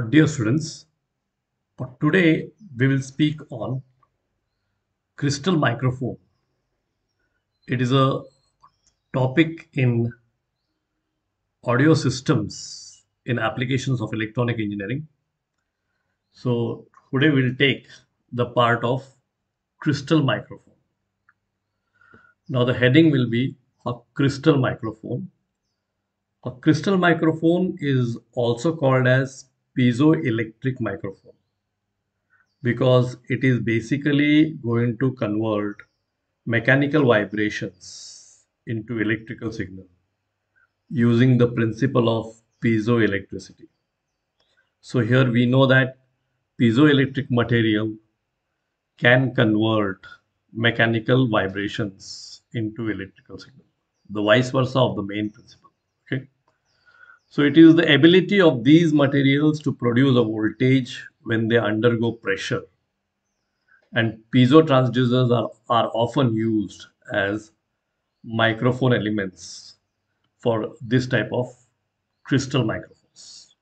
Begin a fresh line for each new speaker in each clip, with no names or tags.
Dear students, today we will speak on crystal microphone. It is a topic in audio systems in applications of electronic engineering. So today we'll take the part of crystal microphone. Now the heading will be a crystal microphone. A crystal microphone is also called as piezoelectric microphone because it is basically going to convert mechanical vibrations into electrical signal using the principle of piezoelectricity. So here we know that piezoelectric material can convert mechanical vibrations into electrical signal, the vice versa of the main principle. Okay. So it is the ability of these materials to produce a voltage when they undergo pressure. And piezo transducers are often used as microphone elements for this type of crystal microphones.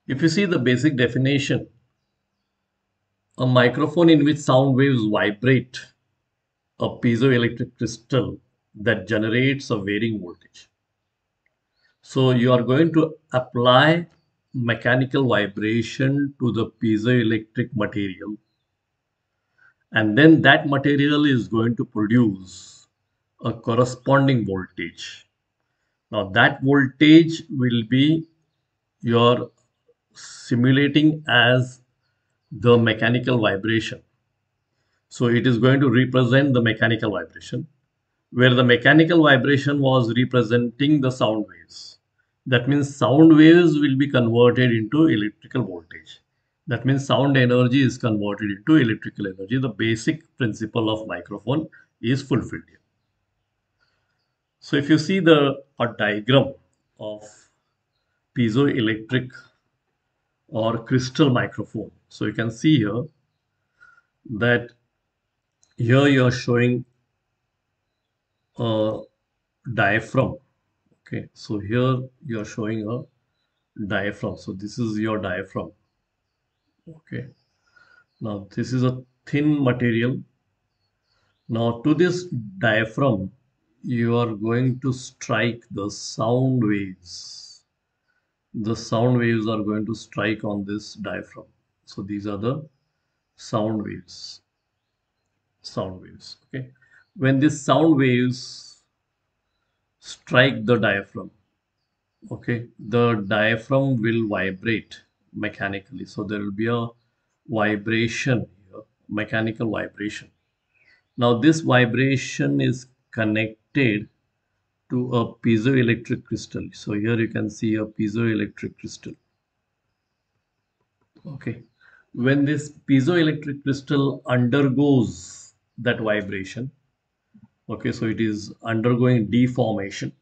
If you see the basic definition, a microphone in which sound waves vibrate a piezoelectric crystal that generates a varying voltage. So you are going to apply mechanical vibration to the piezoelectric material, and then that material is going to produce a corresponding voltage. Now that voltage will be your simulating as the mechanical vibration. So it is going to represent the mechanical vibration, where the mechanical vibration was representing the sound waves. That means sound waves will be converted into electrical voltage. That means sound energy is converted into electrical energy. The basic principle of microphone is fulfilled here. So if you see a diagram of piezoelectric or crystal microphone, so you can see here that here you are showing a diaphragm. Okay, so here you are showing a diaphragm. So this is your diaphragm. Okay, now this is a thin material. Now to this diaphragm, you are going to strike the sound waves. The sound waves are going to strike on this diaphragm. So these are the sound waves. Sound waves. Okay, when these sound waves strike the diaphragm, okay, the diaphragm will vibrate mechanically. So there will be a vibration here, mechanical vibration. Now this vibration is connected to a piezoelectric crystal. So here you can see a piezoelectric crystal. Okay, when this piezoelectric crystal undergoes that vibration, okay, so it is undergoing deformation,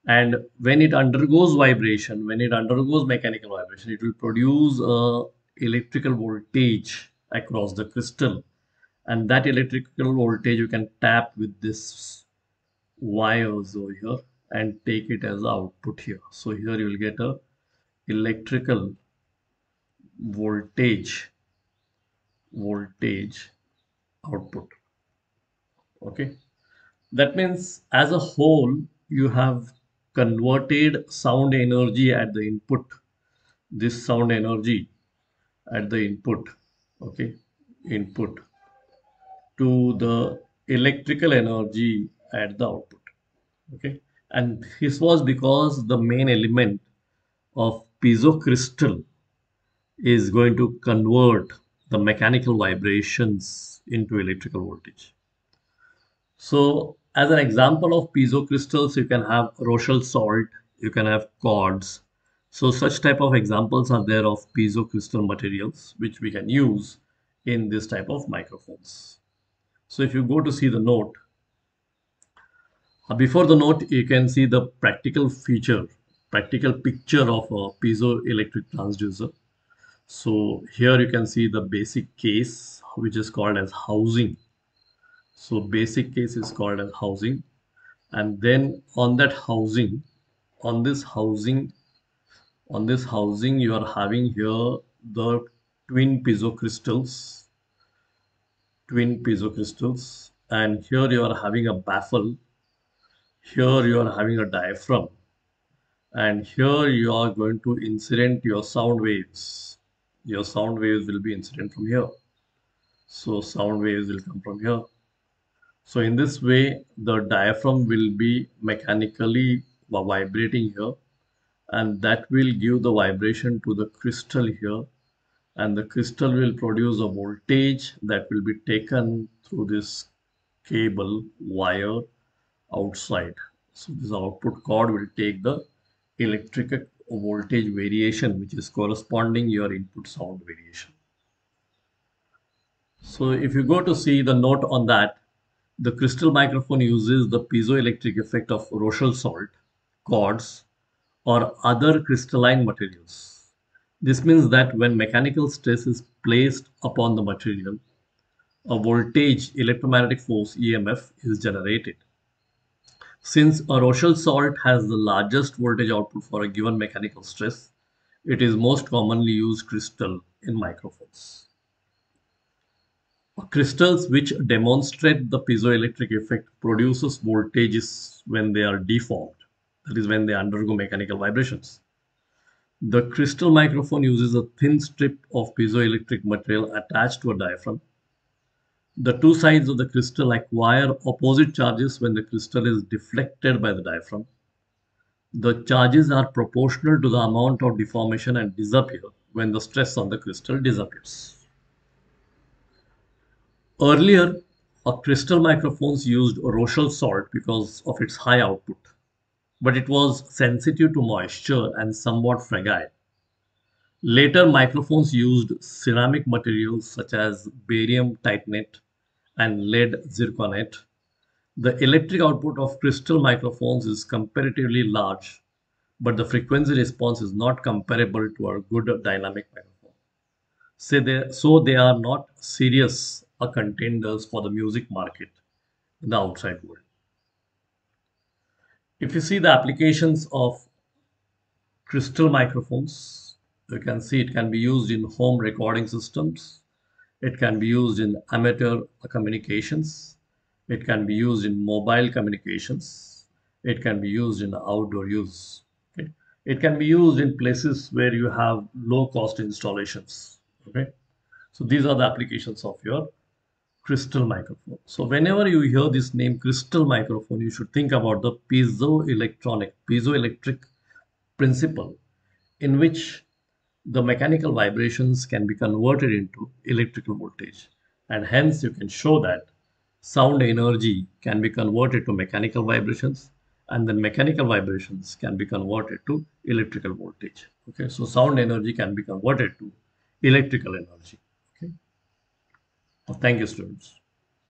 and when it undergoes vibration, when it undergoes mechanical vibration, it will produce a electrical voltage across the crystal, and that electrical voltage you can tap with this wires over here and take it as output here. So here you will get a electrical voltage output. Okay, that means as a whole you have converted sound energy at the input, this sound energy at the input, okay, input, to the electrical energy at the output. Okay, and this was because the main element of piezo crystal is going to convert the mechanical vibrations into electrical voltage. So as an example of piezo crystals, you can have Rochelle salt, you can have quartz. So such type of examples are there of piezo crystal materials which we can use in this type of microphones. So if you go to see the note, before the note you can see the practical picture of a piezoelectric transducer. So here you can see the basic case which is called as housing. So basic case is called as housing, and then on that housing, on this housing, On this housing, you are having here the twin piezo crystals, and here you are having a baffle. Here you are having a diaphragm, and here you are going to incident your sound waves. Your sound waves will be incident from here. So sound waves will come from here. So in this way, the diaphragm will be mechanically vibrating here, and that will give the vibration to the crystal here, and the crystal will produce a voltage that will be taken through this cable wire outside. So this output cord will take the electric voltage variation, which is corresponding your input sound variation. So if you go to see the note on that, the crystal microphone uses the piezoelectric effect of Rochelle salt, quartz, or other crystalline materials. This means that when mechanical stress is placed upon the material, a voltage electromagnetic force EMF is generated. Since a Rochelle salt has the largest voltage output for a given mechanical stress, it is most commonly used crystal in microphones. Crystals which demonstrate the piezoelectric effect produces voltages when they are deformed, that is when they undergo mechanical vibrations. The crystal microphone uses a thin strip of piezoelectric material attached to a diaphragm. The two sides of the crystal acquire opposite charges when the crystal is deflected by the diaphragm. The charges are proportional to the amount of deformation and disappear when the stress on the crystal disappears. Earlier, crystal microphones used Rochelle salt because of its high output, but it was sensitive to moisture and somewhat fragile. Later, microphones used ceramic materials such as barium titanate and lead zirconate. The electric output of crystal microphones is comparatively large, but the frequency response is not comparable to a good dynamic microphone. So they are not serious contenders for the music market in the outside world. If you see the applications of crystal microphones, you can see it can be used in home recording systems. It can be used in amateur communications. It can be used in mobile communications. It can be used in outdoor use. Okay. It can be used in places where you have low cost installations. Okay. So these are the applications of your crystal microphone. So whenever you hear this name crystal microphone, you should think about the piezoelectric principle in which the mechanical vibrations can be converted into electrical voltage, and hence you can show that sound energy can be converted to mechanical vibrations, and then mechanical vibrations can be converted to electrical voltage. Okay, so sound energy can be converted to electrical energy. Okay, well, thank you, students.